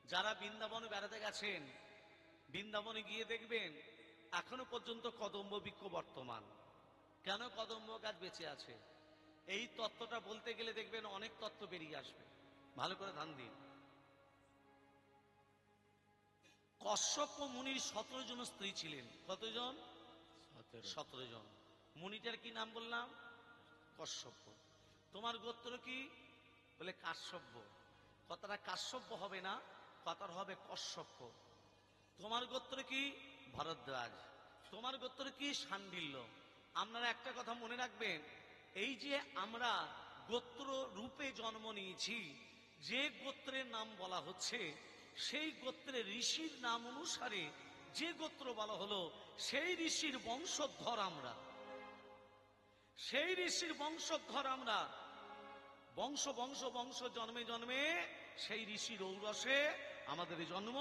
যারা বৃন্দাবনে বেড়াতে গেছেন, বৃন্দাবনে গিয়ে দেখবেন এখনো পর্যন্ত কদম্ব বৃক্ষ বর্তমান। কেন কদম্ব গাছ বেঁচে আছে, এই তত্ত্বটা বলতে গেলে দেখবেন অনেক তত্ত্ব বেরিয়ে আসবে। ভালো করে ধ্যান দিন। কশ্যপ মুনির 17 জন স্ত্রী ছিলেন। কতজন? 17 জন। মুনিটার কি নাম বললাম? কশ্যপ। তোমার গোত্র কি? বলে কাশ্যপ। কথাটা কাশ্যপ হবে না, কথাটা হবে কশ্যপ। তোমার গোত্র কি? ভরদ্বাজ। তোমার গোত্র কি? শাণ্ডিল্য। আপনারা একটা কথা মনে রাখবেন, এই যে আমরা গোত্র রূপে জন্ম নিয়েছি, যে গোত্রের নাম বলা হচ্ছে সেই গোত্রের ঋষির নাম অনুসারে যে গোত্র বলা হলো, সেই ঋষির বংশধর আমরা, সেই ঋষির বংশধর আমরা। বংশ বংশ বংশ জন্মে জন্মে সেই ঋষির ঔরসে আমাদের জন্ম।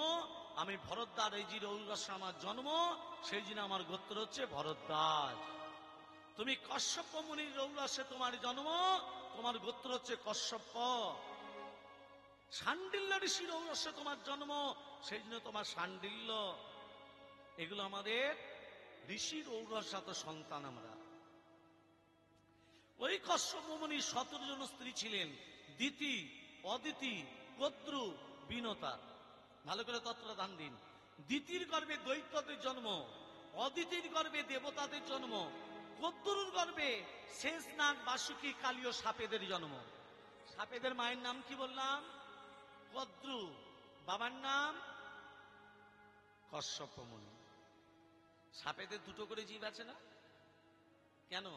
আমি ভরদ্বাজ, এই যে ঔরসে আমার জন্ম, সেই জন্য আমার গোত্র হচ্ছে ভরদ্বাজ। তুমি কশ্যপ মুনির ঔরসে তোমার জন্ম, তোমার গোত্র হচ্ছে কশ্যপ। শাণ্ডিল্য ঋষির ঔরসে তোমার জন্ম, সেই জন্য তোমার শাণ্ডিল্য। এগুলো আমাদের ঋষির ঔরসাত সন্তান আমরা। ওই কশ্যপ মুনির 17 জন স্ত্রী ছিলেন। দিতি, অদিতি, কদ্রু, বিনতা। ভালো করে তত্ত্বটা ধ্যান দিন। দিতির গর্ভে দৈত্যদের জন্ম, অদিতির গর্ভে দেবতাদের জন্ম, কদ্রুর গর্ভে শেষনাগ, বাসুকি, কালীয় সাপেদের জন্ম। সাপেদের মায়ের নাম কি বললাম? কদ্রু। বাবার নাম কশ্যপ মুনি। সাপেদের দুটো করে জীব আছে না? কেন?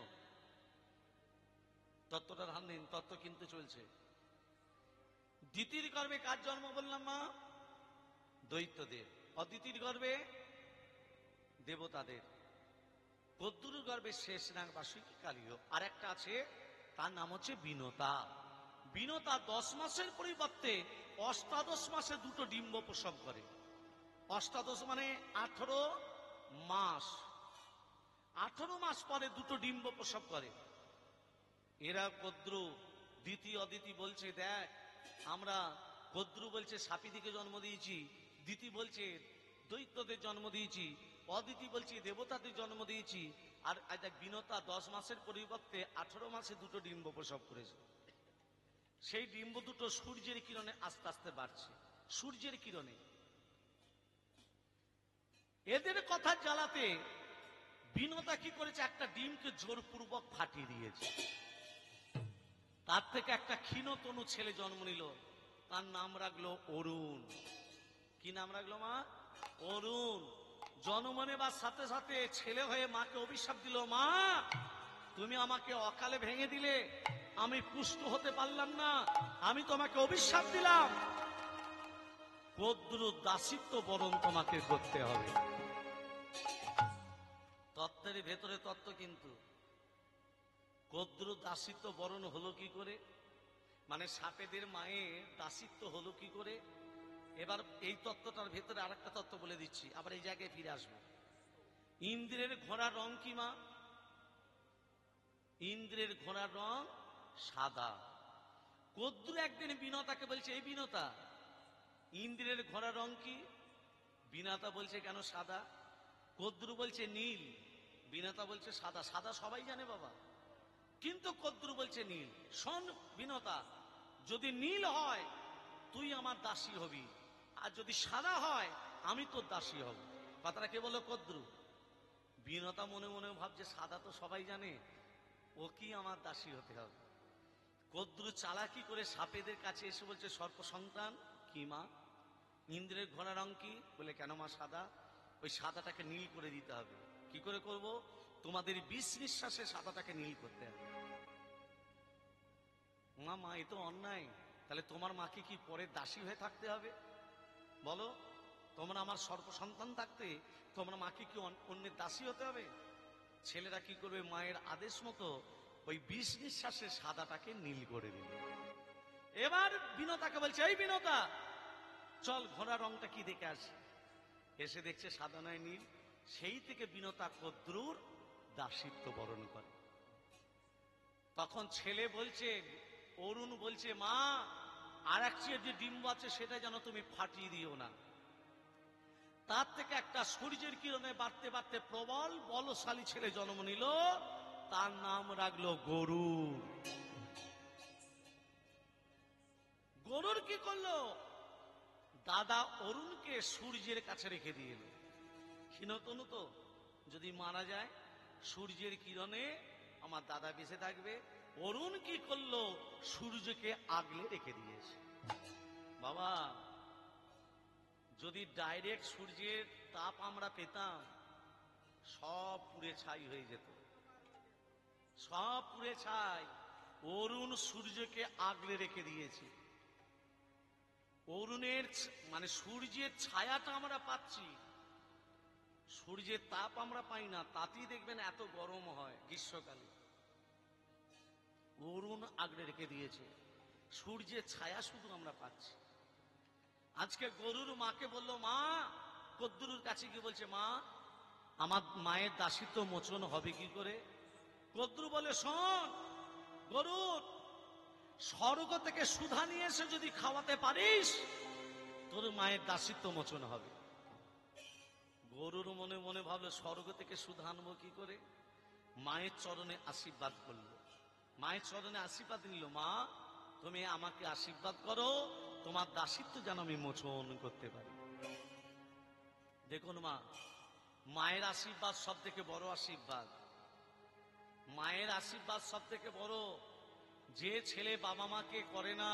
তত্ত্বটা ধ্যান দিন, তত্ত্ব কিন্তু চলছে। দিতির গর্ভে কার জন্ম বললাম মা? দৈত্যদের। অদিতির গর্ভে দেবতাদের। কদ্রুর গর্ভে শেষনাগ, বাসুকি, কালীয়। আর একটা আছে, তার নাম হচ্ছে বিনতা। বিনতা 10 মাসের পরিবর্তে অষ্টাদশ মাসে দুটো ডিম্ব প্রসব করে। অষ্টাদশ মানে 18 মাস। 18 মাস পরে দুটো ডিম্ব প্রসব করে। এরা কদ্রু। দ্বিতীয় অদিতি বলছে, দেখ আমরা, কদ্রু বলছে সাপিদিকে জন্ম দিয়েছি, দিতি বলছে দৈত্যদের জন্ম দিয়েছি, অদিতি বলছে দেবতাদের জন্ম দিয়েছি। আর দেখ বিনতা 10 মাসের পরিবর্তে 18 মাসে দুটো ডিম্ব প্রসব করেছে। সেই ডিম্ব দুটো সূর্যের কিরণে আস্তে আস্তে বাড়ছে, সূর্যের কিরণে। এদের কথা জ্বালাতে বিনতা কি করেছে, একটা ডিমকে জোরপূর্বক ফাটিয়ে দিয়েছে। তার থেকে একটা ক্ষীণতনু ছেলে জন্ম নিল, তার নাম রাখলো অরুণ। কি নাম রাখলো মা? অরুণ। জন্ম নেবার সাথে সাথে ছেলে হয়ে মাকে অভিশাপ দিল, মা তুমি আমাকে অকালে ভেঙে দিলে, আমি পুষ্ট হতে পারলাম না, আমি তোমাকে অভিশাপ দিলাম, কদ্রু দাসিত্ব বরণ তোমাকে করতে হবে। তত্ত্বের ভেতরে তত্ত্ব কিন্তু। কদ্রু দাসিত্ব বরণ হলো কি করে, মানে সাপেদের মায়ের দাসিত্ব হলো কি করে। এবার এই তত্ত্বটার ভেতরে আরেকটা তত্ত্ব বলে দিচ্ছি, আবার এই জায়গায় ফিরে আসবো। ইন্দ্রের ঘোড়ার রং কি মা? ইন্দ্রের ঘোড়ার রং সাদা। কদ্রু একদিন বিনতাকে বলছে, এই বিনতা, ইন্দ্রের ঘোড়ার রং কি? বিনতা বলছে, কেন সাদা? কদ্রু বলছে নীল, বিনতা বলছে সাদা। সাদা সবাই জানে বাবা, কিন্তু কদ্রু বলছে নীল। শোন বিনতা, যদি নীল হয় তুই আমার দাসী হবি, আর যদি সাদা হয় আমি তোর দাসী হব। কথাটা কে বলো? কদ্রু। বিনতা মনে মনে ভাবছে সাদা তো সবাই জানে, ও কি আমার দাসী হতে হবে। কদ্রু চালাকি করে সাপেদের কাছে এসে বলছে, সর্প সন্তান কি মা, ইন্দ্রের ঘোড়া রং কি? বলে কেন মা সাদা? ওই সাদাটাকে নীল করে দিতে হবে। কি করে করব? তোমাদের 20 নিঃশ্বাসে সাদাটাকে নীল করতে হবে। মা এ তো অন্যায়। তাহলে তোমার মাকে কি পরে দাসী হয়ে থাকতে হবে? বলো, তোমরা আমার সর্প সন্তান থাকতে তোমরা মাকে কি অন্যের দাসী হতে হবে? ছেলেরা কি করবে, মায়ের আদেশ মতো ওই 20 নিঃশ্বাসে সাদাটাকে নীল করে দিল। এবার বিনতাকে বলছে, এই বিনতা চল ঘোড়া রংটা কি দেখে আসি। এসে দেখছে সাদা নয় নীল। সেই থেকে বিনতা কদ্রুর দাসিত্ব বরণ করে। তখন ছেলে বলছে, অরুণ বলছে, মা আর এক যে ডিম্ব আছে সেটা যেন তুমি ফাটিয়ে দিও না। তার থেকে একটা সূর্যের কিরণে বাড়তে বাড়তে প্রবল বলশালী ছেলে জন্ম নিল, তার নাম রাখলো গরুর। গরুর কি করলো, দাদা অরুণকে সূর্যের কাছে রেখে দিয়ে এলো। ক্ষীণতনু তো, যদি মারা যায় সূর্যের কিরণে আমার দাদা বেঁচে থাকবে। অরুণ কি করলো, সূর্যকে আগলে রেখে দিয়েছে। বাবা, যদি ডাইরেক্ট সূর্যের তাপ আমরা পেতাম, সব পুড়ে ছাই হয়ে যেত, সব পুড়ে ছাই। অরুণ সূর্যকে আগলে রেখে দিয়েছে। অরুণের মানে সূর্যের ছায়াটা আমরা পাচ্ছি, সূর্যের তাপ আমরা পাই না। তাতেই দেখবেন এত গরম হয় গ্রীষ্মকালে। অরুণ আগলে রেখে দিয়েছে, সূর্যের ছায়া শুধু আমরা পাচ্ছি। আজকে গরুর মাকে বলল, মা, কদ্দুরুর কাছে গিয়ে বলছে, মা, আমার মায়ের দাসিত্ব মোচন হবে কি করে? কদ্দুরু বলে, শোন গরুর, স্বর্গ থেকে সুধা নিয়ে এসে যদি খাওয়াতে পারিস, তোর মায়ের দাসিত্ব মোচন হবে। গরুর মনে মনে ভাবলো, স্বর্গ থেকে সুধা আনবো কি করে? মায়ের চরণে আশীর্বাদ করলো, মায়ের চরণে আশীর্বাদ নিল, মা, তুমি আমাকে আশীর্বাদ করো, তোমার দাসিত্ব যেন আমি মোচন করতে পারি। দেখুন মা, মায়ের আশীর্বাদ সব থেকে বড় আশীর্বাদ। মায়ের আশীর্বাদ সব থেকে বড়। যে ছেলে বাবা মাকে করে না,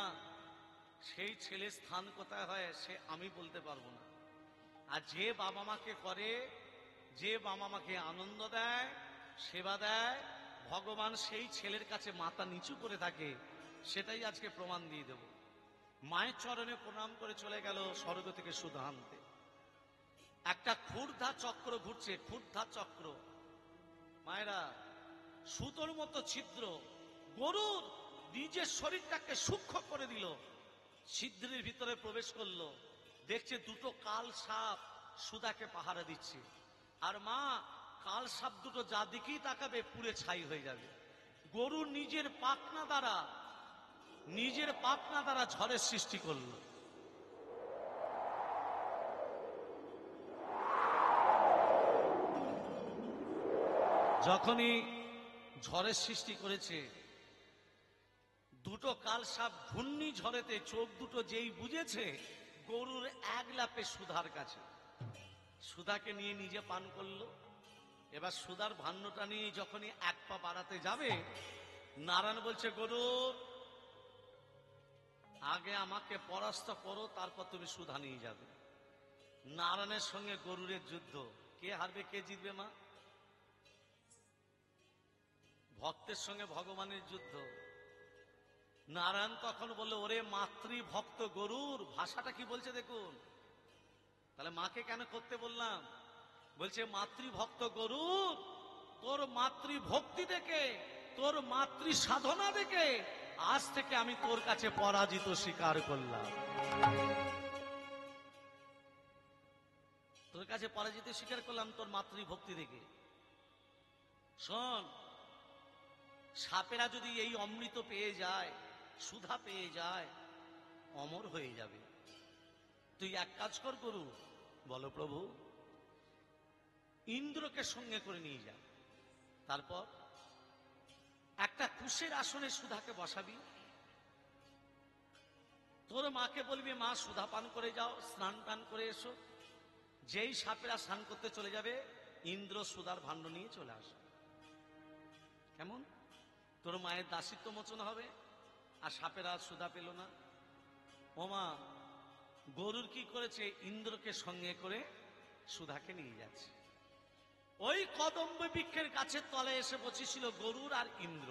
সেই ছেলের স্থান কোথায় হয় সে আমি বলতে পারবো না। আর যে বাবা মাকে করে, যে বাবা মাকে আনন্দ দেয়, সেবা দেয়, ভগবান সেই ছেলের কাছে মাথা নিচু করে থাকে, সেটাই আজকে প্রমাণ দিয়ে দেব। মায়ের চরণে প্রণাম করে চলে গেল স্বর্গ থেকে সুধা আনতে। একটা ক্ষুর্ধা চক্র ঘুরছে, ক্ষুর্ধা চক্র। মায়েরা, সুতোর মতো ছিদ্র গরুর নিজের শরীরটাকে সূক্ষ্ম করে দিল, ছিদ্রের ভিতরে প্রবেশ করলো। দেখছে দুটো কাল সাপ সুধাকে পাহারা দিচ্ছে। আর মা, কাল সাপ দুটো যা দিকেই তাকাবে পুড়ে ছাই হয়ে যাবে। গরুর নিজের পাখনা দ্বারা ঝড়ের সৃষ্টি করলো। যখনই ঝড়ের সৃষ্টি করেছে, দুটো কাল সাপ ঘূর্ণি ঝড়েতে চোখ দুটো যেই বুঝেছে, গরুর এক লাফে সুধার কাছে, সুধাকে নিয়ে নিজে পান করলো। এবার সুধার ভান্ডটা নিয়ে যখনই এক পা বাড়াতে যাবে, নারায়ণ বলছে, গরুর, আগে আমাকে পরাস্ত করো, তারপর তুমি সুধা নিয়ে যাবে। নারায়ণের সঙ্গে গরুরের যুদ্ধ, কে হারবে কে জিতবে মা? ভক্তের সঙ্গে ভগবানের যুদ্ধ। নারায়ণ তখন বললো, ওরে মাতৃভক্ত গরুর, ভাষাটা কি বলছে দেখুন। তাহলে মাকে কেন করতে বললাম? বলছে, মাতৃভক্ত গরুর, তোর মাতৃভক্তি দেখে, তোর মাতৃ সাধনা দেখে আজ থেকে আমি তোর কাছে পরাজিত স্বীকার করলাম। তোর কাছে পরাজিত স্বীকার করলাম তোর মাতৃভক্তি দেখে। শোন, সাপেরা যদি এই অমৃত পেয়ে যায়, সুধা পেয়ে যায়, অমর হয়ে যাবে। তুই এক কাজ কর গরু, বলো প্রভু, ইন্দ্রকে সঙ্গে করে নিয়ে যা, তারপর একটা কুশের আসনে সুধাকে বসাবি, তোর মাকে বলবি, মা সুধা পান করে যাও, স্নান টান করে এসো। যেই সাপেরা স্নান করতে চলে যাবে, ইন্দ্র সুধার ভাণ্ড নিয়ে চলে আসে। কেমন? তোর মায়ের দাসিত্ব মোচন হবে, আর সাপেরা সুধা পেল না। ও মা, গরুর কি করেছে, ইন্দ্রকে সঙ্গে করে সুধাকে নিয়ে যাচ্ছে। ওই কদম্ব বৃক্ষের গাছের তলে এসে বসেছিল গরুর আর ইন্দ্র।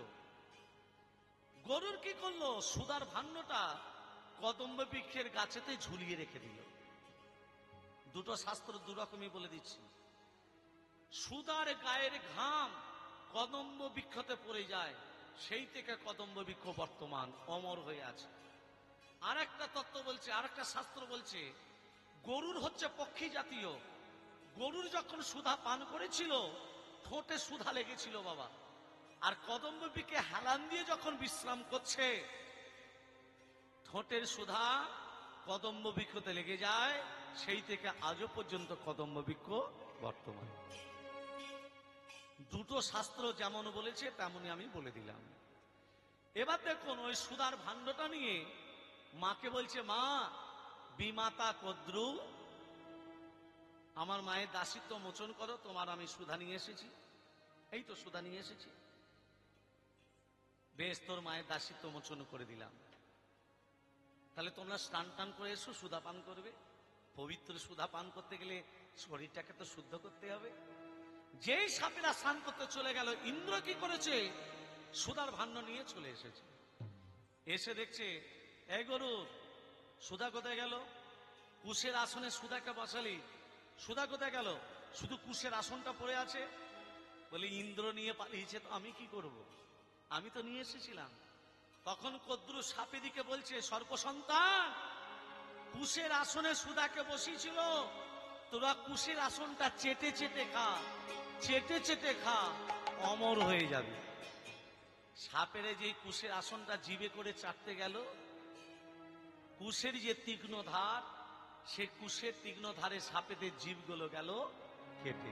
গরুর কি করলো, সুধার ভাণ্ডটা কদম্ব বৃক্ষের গাছেতে ঝুলিয়ে রেখে দিল। দুটো শাস্ত্র দুরকমই বলে দিচ্ছি। সুধার গায়ের ঘাম কদম্ব বৃক্ষতে পড়ে যায়, সেই থেকে কদম্ব বৃক্ষ বর্তমান অমর হয়ে আছে। আর একটা তত্ত্ব বলছে, আর একটা শাস্ত্র বলছে, গরুর হচ্ছে পক্ষী জাতীয়। গরুর যখন সুধা পান করেছিল, ঠোঁটে সুধা লেগেছিল বাবা। আর কদম্ব বৃক্ষে হেলান দিয়ে যখন বিশ্রাম করছে, ঠোঁটের সুধা কদম্ব বৃক্ষতে লেগে যায়, সেই থেকে আজও পর্যন্ত কদম্ব বৃক্ষ বর্তমান। দুটো শাস্ত্র যেমন বলেছে তেমনই আমি বলে দিলাম। এবার দেখুন ওই সুধার ভাণ্ডটা নিয়ে মাকে বলছে, মা বিমাতা কদ্রু, আমার মায়ের দাসিত্ব মোচন করো, তোমার আমি সুধা নিয়ে এসেছি। এই তো সুধা নিয়ে এসেছি। বেশ, তোর মায়ের দাসিত্ব মোচন করে দিলাম। তাহলে তোমরা স্নান টান করে এসো, সুধা পান করবে। পবিত্র সুধা পান করতে গেলে শরীরটাকে তো শুদ্ধ করতে হবে। যেই সাপেরা স্নান করতে চলে গেল, ইন্দ্র কি করেছে? সুধার ভাণ্ড নিয়ে চলে এসেছে। এসে দেখছে, এই গরু, সুধা কোথায় গেল? কুশের আসনে সুধাকে বসালি, সুধা কোথায় গেল? শুধু কুশের আসনটা পড়ে আছে। বলে, ইন্দ্র নিয়ে পালিয়েছে, তো আমি কি করব? আমি তো নিয়ে এসেছিলাম। তখন কদ্রু সাপে দিকে বলছে, সর্পসন্তান, কুশের আসনে সুধাকে বসিয়েছিল, তোরা কুশের আসনটা চেটে চেটে খা, চেটে চেটে খা, অমর হয়ে যাবে। সাপেরে যে কুশের আসনটা জিভে করে চাটতে গেল, কুশের যে তীক্ষ্ণ ধার, সে কুশের তীক্ষ্ণ ধারে সাপেদের জীবগুলো গেল কেটে।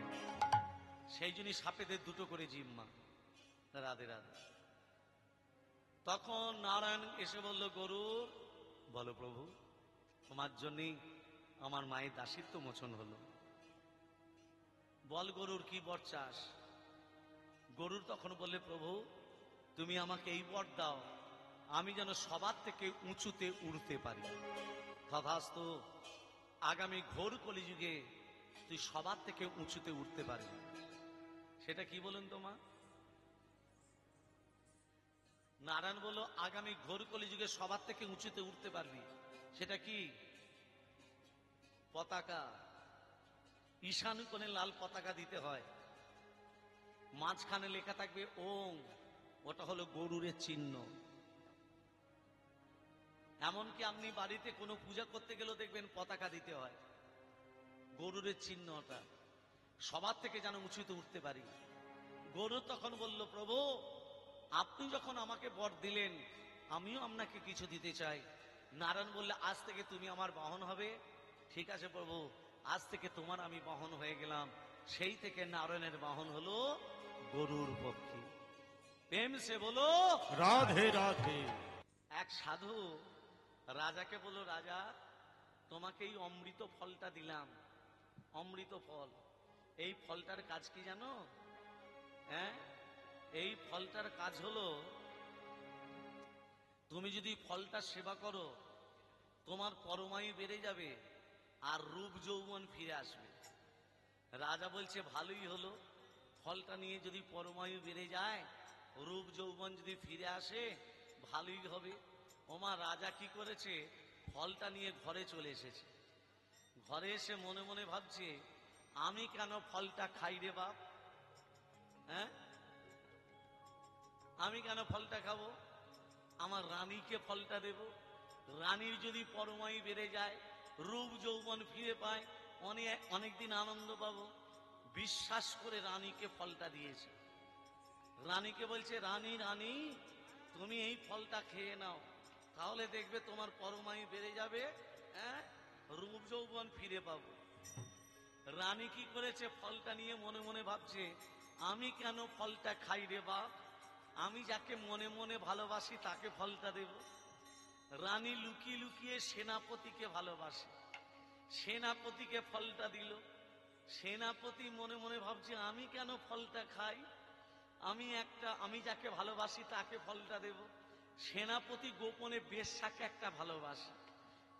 সেই জন্য সাপেদের দুটো করে জীব। মা রাধে রাধে। তখন নারায়ণ এসে বলল, গরুর, বলো প্রভু, তোমার জন্যই আমার মায়ের দাসিত্ব মোচন হলো। বল গরুর কি বর চাস? গরুর তখন বললে, প্রভু তুমি আমাকে এই বর দাও, আমি যেন সবার থেকে উঁচুতে উড়তে পারি। তথাস্তু, আগামী ঘোর কলিযুগে তুই সবার থেকে উঁচুতে উঠতে পারবি। সেটা কি বলুন তো মা? নারায়ণ বলল, আগামী ঘোর কলিযুগে সবার থেকে উঁচুতে উঠতে পারবি। সেটা কি? পতাকা। ঈশান কোণে লাল পতাকা দিতে হয়, মাঝখানে লেখা থাকবে ওং, ওটা হলো গরুরের চিহ্ন। এমনকি আপনি বাড়িতে কোনো পূজা করতে গেলেও দেখবেন পতাকা দিতে হয়, গরুরের চিহ্নটা, সবার থেকে যেন উঁচুতে উঠতে পারি। গরু তখন বলল, প্রভু আপনি যখন আমাকে বর দিলেন, আমিও আপনাকে কিছু দিতে চাই। নারায়ণ বললে, আজ থেকে তুমি আমার বাহন হবে। ঠিক আছে প্রভু, আজ থেকে তোমার আমি বাহন হয়ে গেলাম। সেই থেকে নারায়ণের বাহন হলো গরুর পক্ষী। প্রেম সে বলো রাধে রাধে। এক সাধু রাজাকে বলল, রাজা তোমাকে এই অমৃত ফলটা দিলাম, অমৃত ফল। এই ফলটার কাজ কি জানো? হ্যাঁ, এই ফলটার কাজ হলো, তুমি যদি ফলটা সেবা করো, তোমার পরমায়ু বেড়ে যাবে আর রূপ যৌবন ফিরে আসবে। রাজা বলছে, ভালোই হলো, ফলটা নিয়ে যদি পরমায়ু বেড়ে যায়, রূপ যৌবন যদি ফিরে আসে, ভালোই হবে। ওমা, রাজা কি করেছে? ফলটা নিয়ে ঘরে চলে এসেছে। ঘরে এসে মনে মনে ভাবছে, আমি কেন ফলটা খাই রে বাপ? হ্যাঁ, আমি কেন ফলটা খাবো? আমার রানীকে ফলটা দেব। রানীর যদি পরমায়ু বেড়ে যায়, রূপ যৌবন ফিরে পায়, অনেকদিন আনন্দ পাবো। বিশ্বাস করে রানীকে ফলটা দিয়েছে। রানীকে বলছে, রানী রানী, তুমি এই ফলটা খেয়ে নাও, তাহলে দেখবে তোমার পরমায়ু বেড়ে যাবে, হ্যাঁ, রূপ যৌবন ফিরে পাবো। রানী কি করেছে? ফলটা নিয়ে মনে মনে ভাবছে, আমি কেন ফলটা খাই রে বাপ? আমি যাকে মনে মনে ভালোবাসি তাকে ফলটা দেব। রানী লুকিয়ে লুকিয়ে সেনাপতিকে ভালোবাসে, সেনাপতিকে ফলটা দিল। সেনাপতি মনে মনে ভাবছে, আমি কেন ফলটা খাই? আমি যাকে ভালোবাসি তাকে ফলটা দেব। সেনাপতি গোপনে বেশ্যাকে একটা ভালোবাসে,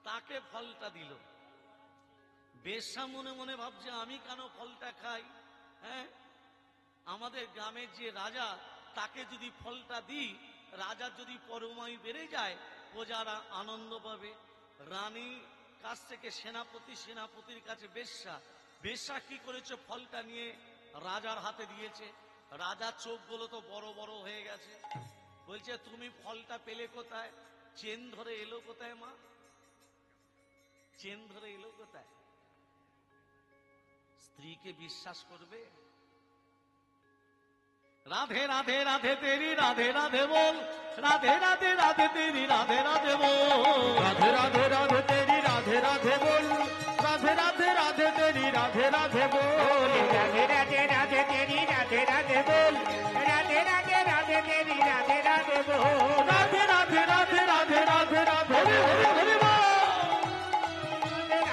তাকে ফলটা দিল। বেশ্যা মনে মনে ভাবছে, আমি কেন ফলটা খাই? হ্যাঁ, আমাদের গ্রামের যে রাজা, তাকে যদি ফলটা দিই, রাজার যদি পরমায়ু বেড়ে যায়, প্রজারা আনন্দ পাবে। রানী কাছ থেকে সেনাপতি, সেনাপতির কাছে বেশ্যা। বেশ্যা কি করেছে? ফলটা নিয়ে রাজার হাতে দিয়েছে। রাজার চোখগুলো তো বড় বড় হয়ে গেছে। বলছে, তুমি ফলটা পেলে কোথায়? চেন ধরে এলো কোথায় মা? চেন ধরে এলো কোথায়? স্ত্রীকে বিশ্বাস করবে? রাধে রাধে রাধে তেরি রাধে রাধে বল, রাধে রাধে রাধে তেরি রাধে রাধে বল, রাধে রাধে রাধে তেরি রাধে রাধে বল, রাধে রাধে রাধে তেরি রাধে রাধে বল, রাধে রাধে রাধে তেরি রাধে রাধে বল, রাধে রাধে রাধে তেরি রাধে রাধে বল, রাধে রাধে রাধে রাধে রাধে রাধে হরি হরি বল,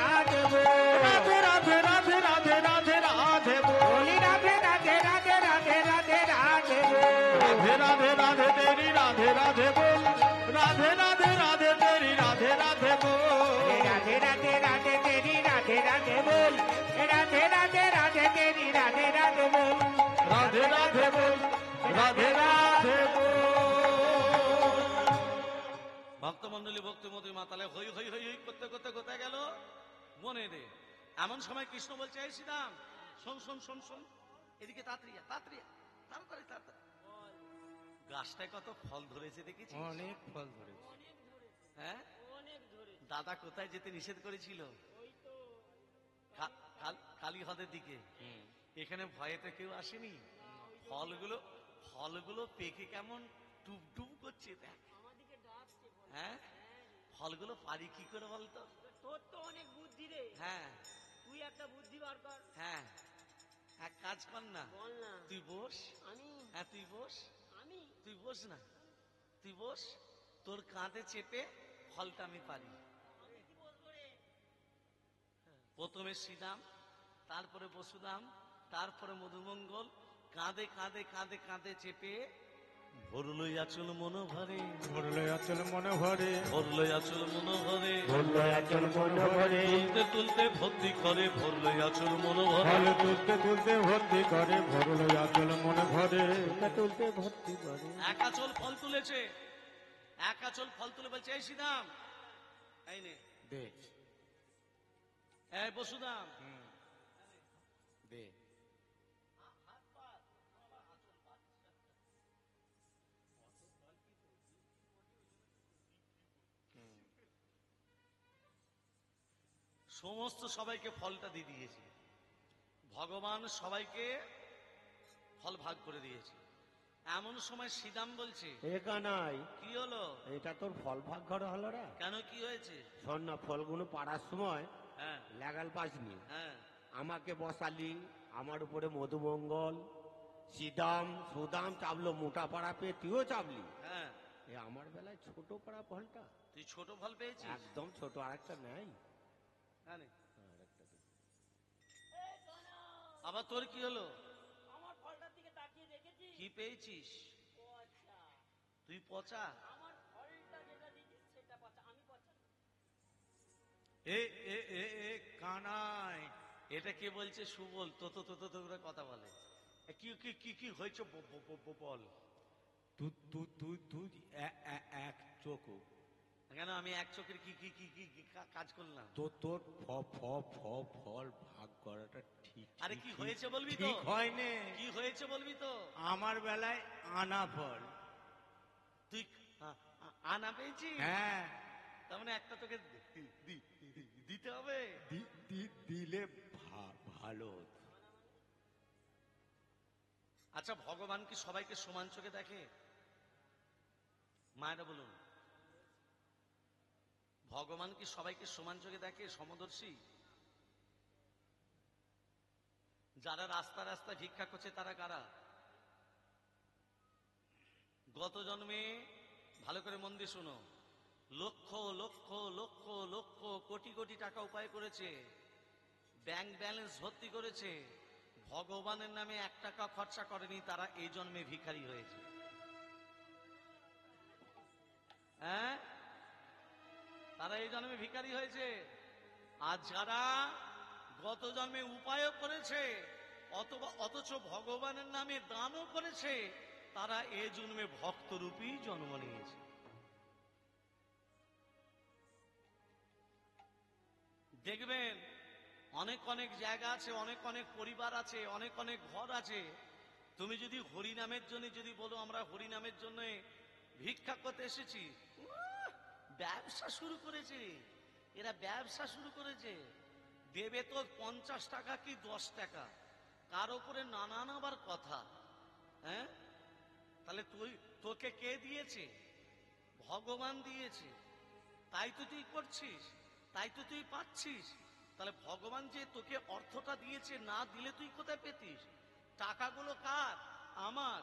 রাধে বল, রাধে রাধে রাধে রাধে রাধে রাধে বল, বলি রাধে রাধে রাধে রাধে রাধে রাধে বল, রাধে রাধে রাধে তেরি রাধে রাধে বল, রাধে রাধে রাধে তেরি রাধে রাধে বল, রাধে রাধে রাধে তেরি রাধে রাধে বল, রাধে রাধে রাধে তেরি রাধে রাধে বল, রাধে রাধে বল, রাধে রাধে বল। ভক্তমন্ডলী ভক্তিমতী মাতালে হই হই হই হই করতে করতে কোথায় গেল মনে দে। এমন সময় কৃষ্ণ বলছে, এই শ্রীরাম শোন শোন শোন শোন, এদিকে তাড়াতাড়ি আয়, তাড়াতাড়ি আয়, তাড়াতাড়ি তাড়াতাড়ি। গাছটায় কত ফল ধরেছে দেখেছিস? অনেক ফল ধরেছে। হ্যাঁ, দাদা কোথায় যেতে নিষেধ করেছিল? কালী হ্রদের দিকে। এখানে ভয়েতে কেউ আসেনি। ফলগুলো ফলগুলো পেকে কেমন টুপ টুপ করছে দেখ। হ্যাঁ, ফলগুলো পারি কি করে বলতো? তোর তো অনেক বুদ্ধি রে, হ্যাঁ তুই একটা বুদ্ধি বার কর। হ্যাঁ, এক কাজ কর না, বল না। তুই বস। আমি হ্যাঁ তুই বস, আমি তুই বস না, তুই বস, তোর কাঁধে চেপে ফলটা আমি পারি। প্রথমে শ্রীরাম, তারপরে বসুরাম, তারপরে মধুমঙ্গল কাঁধে কাঁধে কাঁধে কাঁধে চেপে ভরলই আচল মনোভরে, ভরলে আচল মনে ভরে, ভরলই আচল মনোভরে, বললো আচল মন ভরে, তুলতে তুলতে ভর্তি করে ভরলই আচল মনোভরে। ফল তুলতে তুলতে ভর্তি করে, ভরলে আচল মনে ভরে, তুলতে ভর্তি করে, এক আচল ফল তুলেছে, এক আচল ফল তুলে বলছে, এই শ্রীরাম এই নে, দে এই বসুরাম দে। সমস্ত সবাইকে ফলটা দিয়ে দিয়েছে। ভগবান সবাইকে ফল ভাগ করে দিয়েছে। এমন সময় শ্রীরাম বলছে, একা নাই, কি হলো? এটা তোর ফল ভাগ করা হলো রে। কেন, কি হয়েছে? শোন না, ফলগুলো পাড়ার সময় হ্যাঁ লাগাল পাসনি, হ্যাঁ, আমাকে বসালি, আমার উপরে মধুমঙ্গল শ্রীদাম সুদাম চাপলো, মোটা পাড়া পেয়ে তুইও চাপলি। হ্যাঁ, এ আমার বেলায় ছোট পাড়া ফলটা, তুই ছোট ফল পেয়েছিস? একদম ছোট, আরেকটা নেই। হ্যাঁ নে। আবার তোর কি হলো? আমার ফলটার দিকে তাকিয়ে দেখেছিস? কি পেয়েছিস? পচা। তুই পচা? আমার ফলটা যেটা দিয়েছিস সেটা পচা, আমি পচা। এ এ এ এ কানাই, এটা কে বলছে? সুবল তো তো তো তো তো করে কথা বলে। এ, কি কি কি কি হয়েছে বল। তুই তুই তুই তুই এক চোখো, কেন, আমি এক চোখের কি কি কি কি কি কাজ করলাম? তো তোর ফল ভাগ করাটা ঠিক। আরে কি হয়েছে বলবি তো? ঠিক হয়নি। কি হয়েছে বলবি তো? আমার বেলায় আনা ফল। তুই আনা পেয়েছিস? হ্যাঁ, তার মানে একটা তোকে দিতে হবে। দিলে ভালো হতো। আচ্ছা, ভগবান কি সবাইকে সমান চোখে দেখে? মায়েরা বলুন, ভগবান কি সবাইকে সমান চোখে দেখে? সমদর্শী? যারা রাস্তা রাস্তায় ভিক্ষা করছে তারা কারা? গত জন্মে, ভালো করে মন দিয়ে শোনো, লক্ষ লক্ষ লক্ষ লক্ষ কোটি কোটি টাকা উপায় করেছে, ব্যাংক ব্যালেন্স ভর্তি করেছে, ভগবানের নামে 1 টাকা খরচা করেনি, তারা এই জন্মে ভিখারি হয়েছে। হ্যাঁ, তারা এই জন্মে ভিখারি হয়েছে। আর যারা গত জন্মে উপায়ও করেছে অথচ ভগবানের নামে দানও করেছে, তারা এই জন্মে ভক্তরূপী জন্ম নিয়েছে। দেখবেন অনেক অনেক জায়গা আছে, অনেক অনেক পরিবার আছে, অনেক অনেক ঘর আছে। তুমি যদি হরিনামের জন্য যদি বলো আমরা হরিনামের জন্য ভিক্ষা করতে এসেছি, ব্যবসা শুরু করেছে এরা, ব্যবসা শুরু করেছে। দেবে তো 50 টাকা কি 10 টাকা, কার উপরে নানান আবার কথা। হ্যাঁ, তাহলে তোকে কে দিয়েছে? ভগবান দিয়েছে, তাই তো তুই করছিস, তাই তো তুই পাচ্ছিস। তাহলে ভগবান যে তোকে অর্থটা দিয়েছে, না দিলে তুই কোথায় পেতিস? টাকাগুলো কার? আমার।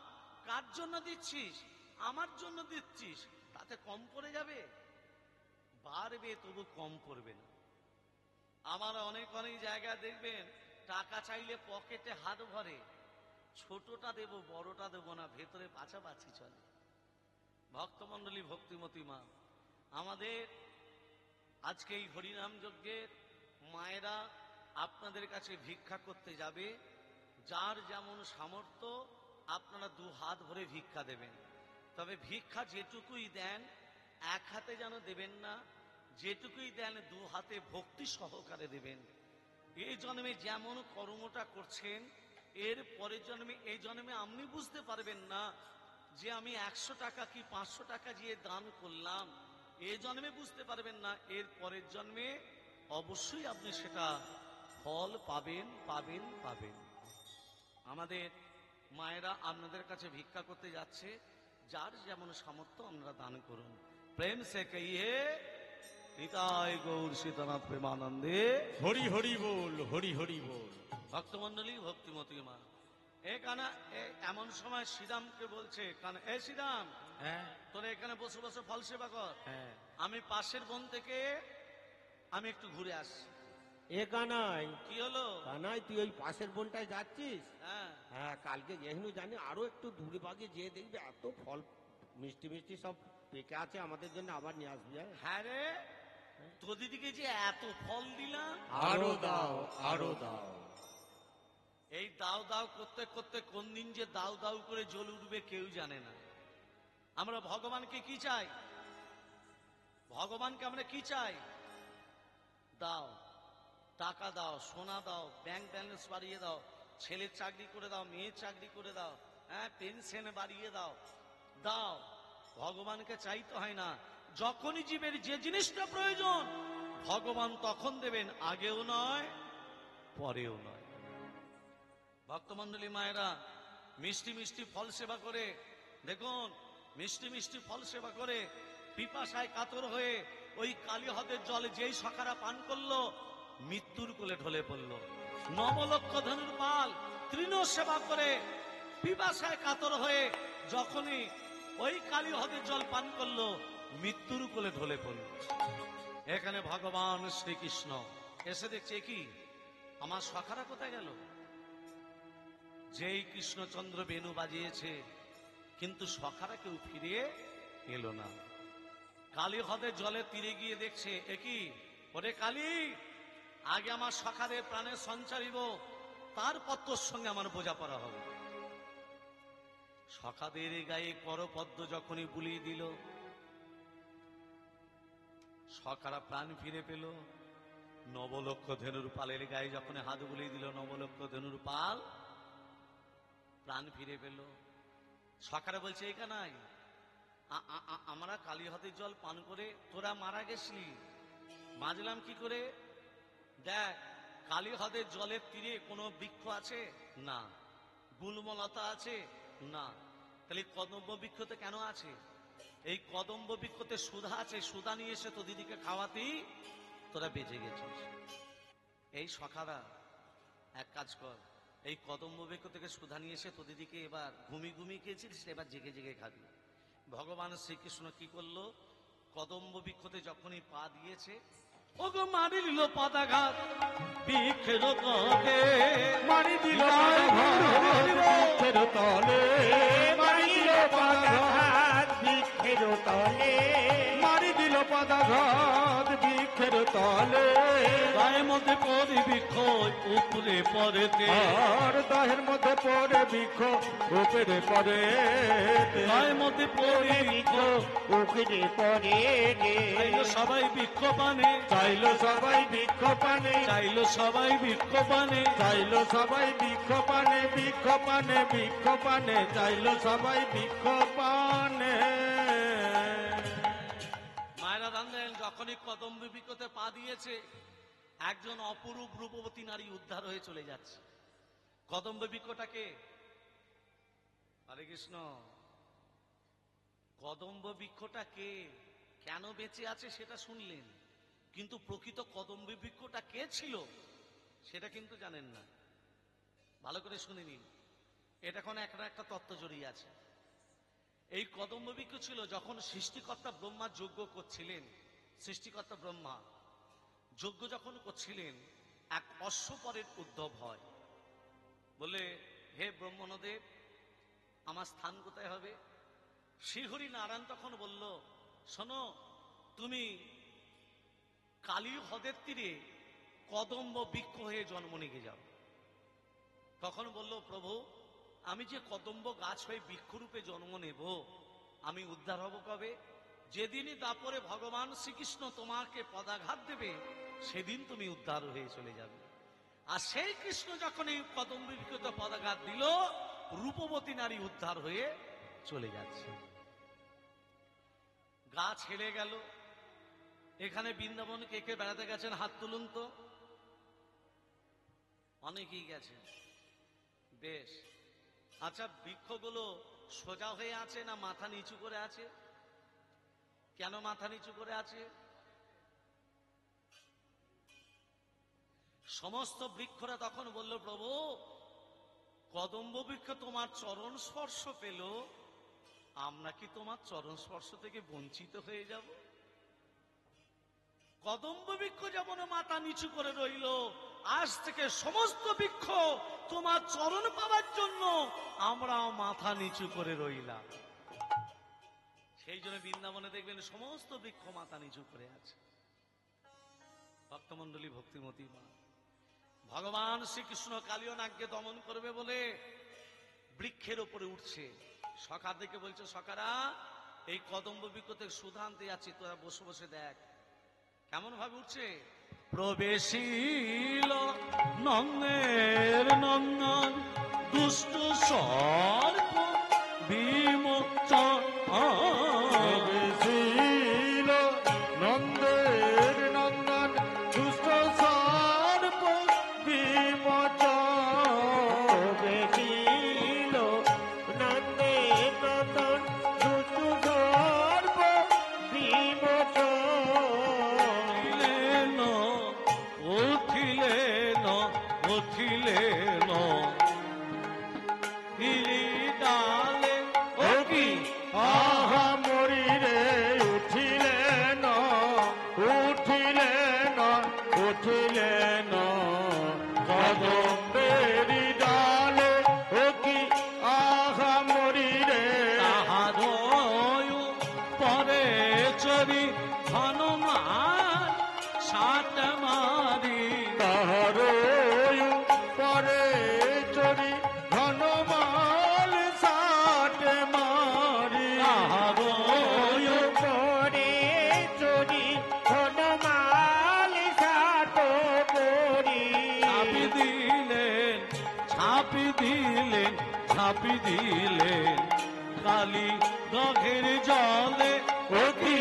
কার জন্য দিচ্ছিস? আমার জন্য দিচ্ছিস। তাতে কম পড়ে যাবে? বাড়বে, তবু কম পড়বে না। আমার অনেক অনেক জায়গায় দেখবেন টাকা চাইলে পকেটে হাত ভরে, ছোটটা দেব বড়টা দেব না, ভেতরে পাছাপাছি চলে। ভক্তমণ্ডলী, ভক্তিমতী মা, আমাদের আজকে এই হরিনাম যজ্ঞের মায়েরা আপনাদের কাছে ভিক্ষা করতে যাবে। যার যেমন সামর্থ্য আপনারা দু হাত ভরে ভিক্ষা দেবেন। তবে ভিক্ষা যেটুকুই দেন এক হাতে যেন দেবেন না, যেটুকুই দেন দু হাতে ভক্তি সহকারে দেবেন। এই জন্মে যেমন কর্মটা করছেন, এর পরের জন্মে, এই জন্মে আপনি বুঝতে পারবেন না যে আমি 100 টাকা কি 500 টাকা দিয়ে দান করলাম। এই জন্মে বুঝতে পারবেন না, এর পরের জন্মে অবশ্যই আপনি সেটা ফল পাবেন পাবেন পাবেন। আমাদের মায়েরা আপনাদের কাছে ভিক্ষা করতে যাচ্ছে, যার যেমন সামর্থ্য আপনারা দান করুন। প্রেম সে কহিয়ে নিতাই গৌর সীতানাথ প্রেমানন্দে হরি হরি বল, হরি হরি বল। ভক্তমন্ডলী, ভক্তিমতী মা, এখানে এমন সময় শ্রীরামকে বলছে, কারণ এ শ্রীরাম, হ্যাঁ তোরা এখানে বসে বসে ফল সেবা কর, হ্যাঁ। আমি পাশের বন থেকে আমি একটু ঘুরে আসছি। এ কানাই, কি হলো? কানাই তুই ওই পাশের বোনটায় যাচ্ছিস? হ্যাঁ, হ্যাঁ, কালকে যেহেতু জানি আরো একটু দূরে ভাগে যেয়ে দেখবি এত ফল মিষ্টি মিষ্টি সব পেকে আছে, আমাদের জন্য আবার নিয়ে আসবি। হ্যাঁ? হ্যাঁ রে, তোর দিদিকে যে এত ফল দিলাম, আরো দাও, আরো দাও। এই দাও দাও করতে করতে কোন দিন যে দাও দাও করে জ্বল উঠবে কেউ জানে না। আমরা ভগবানকে কি চাই? ভগবানকে আমরা কি চাই? দাও, টাকা দাও, সোনা দাও, ব্যাংক ব্যালেন্স বাড়িয়ে দাও, ছেলের চাকরি করে দাও, মেয়ের চাকরি করে দাও, হ্যাঁ, পেনশন বাড়িয়ে দাও। দাও, ভগবানকে চাইতে হয় না। যখনই জীবের যে জিনিসটা প্রয়োজন ভগবান তখন দেবেন, আগেও নয় পরেও নয়। ভক্তমন্ডলী মায়েরা মিষ্টি মিষ্টি ফল সেবা করে, দেখুন মিষ্টি মিষ্টি ফল সেবা করে পিপাসায় কাতর হয়ে ওই কালী হ্রদের জলে যেই সখারা পান করলো মৃত্যুর কোলে ঢলে পড়লো। নবলক্ষ ধনুর পাল তৃণ সেবা করে পিপাসায় কাতর হয়ে যখনই ওই কালী হ্রদের জল পান করলো মৃত্যুর কোলে ঢলে পড়লো। এখানে ভগবান শ্রীকৃষ্ণ এসে দেখছে, কি আমার সখারা কোথায় গেল? যেই কৃষ্ণচন্দ্র বেণু বাজিয়েছে, কিন্তু সখারা কেউ ফিরে এলো না। কালী হ্রদের জলের তীরে গিয়ে দেখছে, একই ওরে কালী, আগে আমার সখাদের প্রাণের সঞ্চারিব, তারপর তোর সঙ্গে আমার বোঝাপড়া হবে। সখাদের গায়ে করপদ্ম যখনই বুলিয়ে দিল, সখারা প্রাণ ফিরে পেল। নবলক্ষ ধনুর পালের গায়ে যখন হাত বুলিয়ে দিল, নবলক্ষ ধনুর পাল প্রাণ ফিরে পেল। সখারা বলছে, এই কানাই, আমরা কালী হ্রদের জল পান করে তোরা মারা গেছিলি, বাঁচলাম কি করে? দেখ, কালী হ্রদের জলের তীরে কোনো বৃক্ষ আছে না, গুল্মলতা আছে না, তাহলে কদম্ব বৃক্ষতে কেন আছে? এই কদম্ব বৃক্ষতে সুধা আছে, সুধা নিয়ে এসে তো দিদিকে খাওয়াতেই তোরা বেঁচে গেছিস। এই সখারা এক কাজ কর, এই কদম্ব বৃক্ষ থেকে সুধা নিয়ে এসে তো দিদিকে এবার ঘুমি খেয়েছিস, এবার জেগে জেগে খাবি। ভগবান শ্রীকৃষ্ণ কি করলো? কদম্ব বৃক্ষতে যখনই পা দিয়েছে, ওগো মারি দিল পদাঘাত বৃক্ষের তলে, মারি দিল বৃক্ষের তলে, মারি দিল পদাঘাত বৃক্ষের তলে, মারি দিল পদাঘাত বৃক্ষের তলে। গায়ের মধ্যে পড়ে বৃক্ষ উপরে পড়েতে, আর দাহের মধ্যে পড়ে বৃক্ষ উপরে পড়ে, গায়ের মধ্যে পড়ে বৃক্ষ উপরে পড়ে। চাইলো সবাই বৃক্ষ পানে, চাইলো সবাই বৃক্ষ পানে, চাইলো সবাই বৃক্ষ পানে, চাইলো সবাই বৃক্ষ পানে, বৃক্ষ পানে, বৃক্ষ পানে, চাইলো সবাই বৃক্ষ পানে। মায়েরা জানলেন, যখনই কদম্ব বৃক্ষতে পা দিয়েছে একজন অপরূপ রূপবতী নারী উদ্ধার হয়ে চলে যাচ্ছে। কদম্ব বৃক্ষটাকে, হরে কৃষ্ণ, কদম্ব বৃক্ষটা কে, কেন বেঁচে আছে সেটা শুনলেন, কিন্তু প্রকৃত কদম্ব বৃক্ষটা কে ছিল সেটা কিন্তু জানেন না। ভালো করে শুনে নিন, এটা এখন একটা তত্ত্ব জড়িয়ে আছে। এই কদম্ব বৃক্ষ ছিল যখন সৃষ্টিকর্তা ব্রহ্মা যজ্ঞ করছিলেন, সৃষ্টিকর্তা ব্রহ্মা যজ্ঞ যখন করছিলেন, এক অশ্বপরের উদ্ভব হয়। বলে, হে ব্রহ্মণদেব, আমার স্থান কোথায় হবে? শ্রীহরি নারায়ণ তখন বলল, শোনো, তুমি কালী হ্রদের তীরে কদম্ব বৃক্ষ হয়ে জন্ম নিয়ে যাও। তখন বলল, প্রভু, আমি যে কদম্ব গাছ হয়ে বৃক্ষরূপে জন্ম নেব, আমি উদ্ধার হব কবে? যেদিনই দাপরে ভগবান শ্রীকৃষ্ণ তোমাকে পদাঘাত দেবে, সেদিন তুমি উদ্ধার হয়ে চলে যাবে। আর সেই কৃষ্ণ যখন এই কদম্ব বৃক্ষতে পদাঘাত দিল, রূপবতী নারী উদ্ধার হয়ে চলে যাচ্ছে। গাছ হেলে গেল। এখানে বৃন্দাবন কে কে বেড়াতে গেছেন? হাত তুলুন তো। অনেকেই গেছেন, বেশ। আচ্ছা, বৃক্ষগুলো সোজা হয়ে আছে না মাথা নিচু করে আছে? কেন মাথা নিচু করে আছে? সমস্ত বৃক্ষরা তখন বলল, প্রভু, কদম্ব বৃক্ষ তোমার চরণ স্পর্শ পেল, আমরা কি তোমার চরণ স্পর্শ থেকে বঞ্চিত হয়ে যাব? কদম্ব বৃক্ষ যেমন মাথা নিচু করে রইল, আজ থেকে সমস্ত বৃক্ষ তোমার চরণ পাওয়ার জন্য আমরাও মাথা নিচু করে রইলাম। সেই জন্য বৃন্দাবনে দেখবেন সমস্ত বৃক্ষ মাথা নিচু করে আছে। ভক্তমন্ডলী, ভক্তিমতী মা, ভগবান শ্রীকৃষ্ণ কালীয় নাগকে দমন করবে বলে বৃক্ষের উপরে উঠছে। সখা দেখে বলছে, সখারা, এই কদম্ব বৃক্ষ থেকে সুধা আনতে যাচ্ছি, তোরা বসে বসে দেখ। কেমন ভাবে উঠছে? প্রবেশিল নন্দের নন্দন দুষ্ট সর্প বিমোচন। প্রবেশিল নন্দের নন্দন দুষ্ট সর্প বিমোচন। বেশিল নন্দে নন্দন দুষ্টু সর্প বিমোচন। উঠিলেন উঠিলেন হিলি ডালে, ও কি আহা মরিরে উঠিলেন উঠিলেন উঠিলেন কদম্বেরি ডালে, ও কি আহা মরিরে। তাহার পরে চরি হনুমান সাত মারি, তাহার পরে চরি ধনমাল সাট মারি। তাহার পরে চরি ধনমাল সাত করি। ছাপি দিলেন ছাপি দিলেন ছাপি দিলেন কালী গঘের জলে, ও কি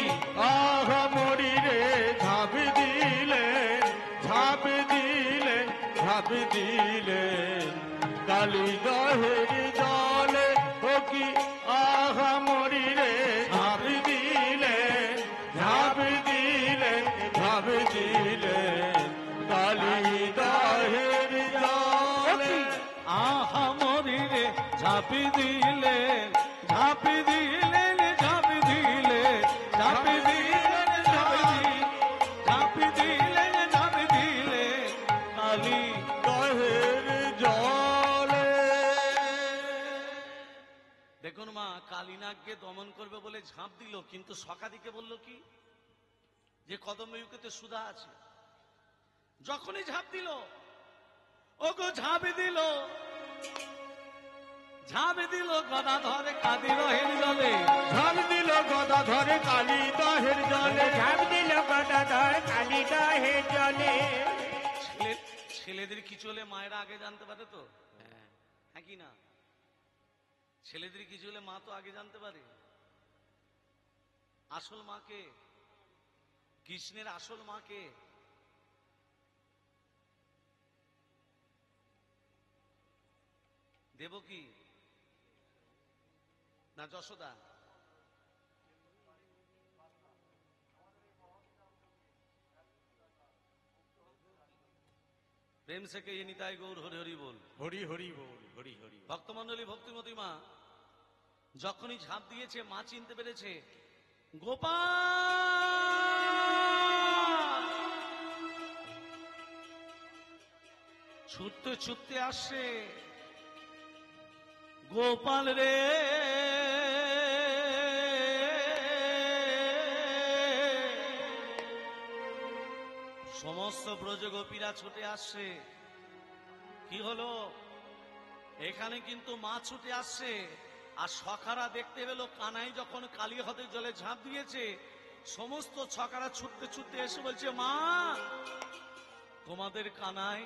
আহা মরিরে ঝাঁপি দিলেন ঝাঁপি দিলেন ঝাঁপি দিলেন কালী দহের জলে। ও কি আহা মরিরে ঝাঁপি দিলেন ঝাঁপি দিলেন ঝাঁপি দিলেন কালী দহের জলে। আহা মরিরে ঝাঁপি দিলেন ঝাঁপি দিলেন ঝাঁপি দিলেন ঝাঁপি দিলেন ঝাঁপি দিলেন ঝাঁপি দিলেন কালী দহের জলে। দেখুন মা, কালীনাগকে দমন করবে বলে ঝাঁপ দিল, কিন্তু সকাদিকে বলল কি, যে কদম্বযুগেতে সুধা আছে। যখনই ঝাঁপ দিল, ওগো ঝাঁপি দিল গদা ধরে কাঁদি রহের জলে। ঝাঁপ দিল গদা ধরে কালী দহের জলে। ঝাঁপ দিল গদাধর কালী দহের জলে। ছেলেদের কিছু হলে মায়েরা আগে জানতে পারে তো, হ্যাঁ কি না? ছেলেদের কিছু হলে মা তো আগে জানতে পারে। আসল মাকে, কৃষ্ণের আসল মাকে, দেবকী না যশোদা? প্রেম সে কে নিতাই গৌর হরি হরি বল। হরি হরি বল, হরি হরি বল। ভক্তমন্ডলী, ভক্তিমতী মা যখনই ঝাঁপ দিয়েছে, মা চিনতে পেরেছে গোপাল ছুটতে ছুটতে আসছে। গোপাল রে সমস্ত ব্রজগোপীরা ছুটে আসছে। কি হলো? এখানে কিন্তু মা ছুটে আসছে, আর সখারা দেখতে পেল কানাই যখন কালী হ্রদের জলে ঝাঁপ দিয়েছে, সমস্ত ছকারা ছুটতে ছুটতে এসে বলছে, মা তোমাদের কানাই।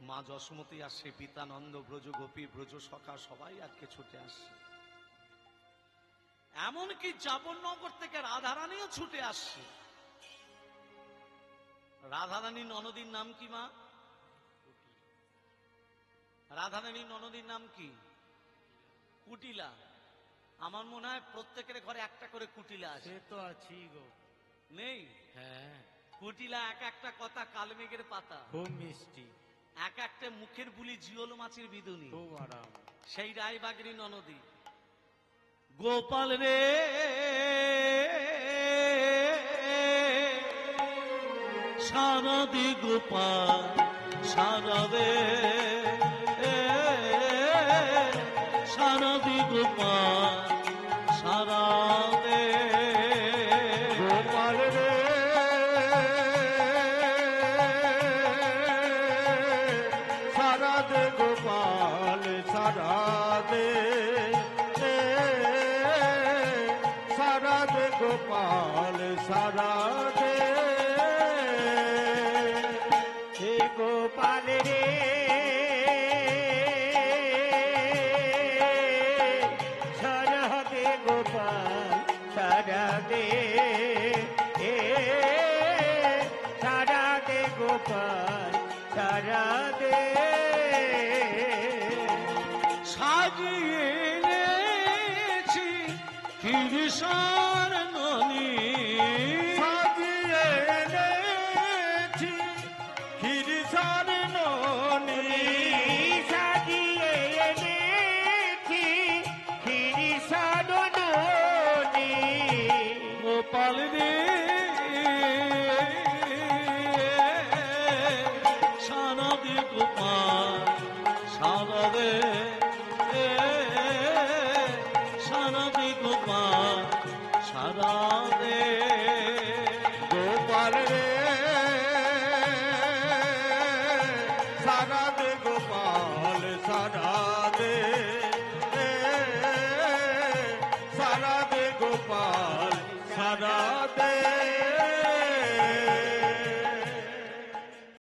মা যশোমতী আসছে, পিতানন্দ, ব্রজ গোপী, ব্রজ সখা সবাই আজকে ছুটে আসছে। এমনকি জাবরনগর থেকে রাধারানীও ছুটে আসছে। রাধারানী ননদীর নাম কি মা? রাধারানী ননদীর নাম কি? কুটিলা। আমার মনে হয় প্রত্যেকের ঘরে একটা করে কুটিলা আছে। সে তো আছি গো। নেই? হ্যাঁ, কুটিলা এক একটা কথা কালমেঘের পাতা, খুব মিষ্টি, এক একটা মুখের বুলি জিওল মাছের বিদুনি, খুব আরাম। সেই রায়বাগিনী ননদী। গোপাল রে সারদে গোপাল সারদে, সারদে গোপাল সারদে। গোপাল রে সারা দে গোপাল সারা দে, সারা দে গোপাল সারা দে। হে গোপাল রে সারা দে গোপাল সারা দে, সারা দে গোপাল সারা দে। সাজিয়ে এনেছি কৃষ্ণ ননি, সাজিয়ে এনেছি ক্ষীরসার ননি, সাজিয়ে এনেছি ক্ষীরসার ননি। গোপাল রে সারদে গোপাল সারদে, সারদে গোপাল সারদে। গোপাল রে সারা দে গোপাল সারা দে, সারা দে গোপাল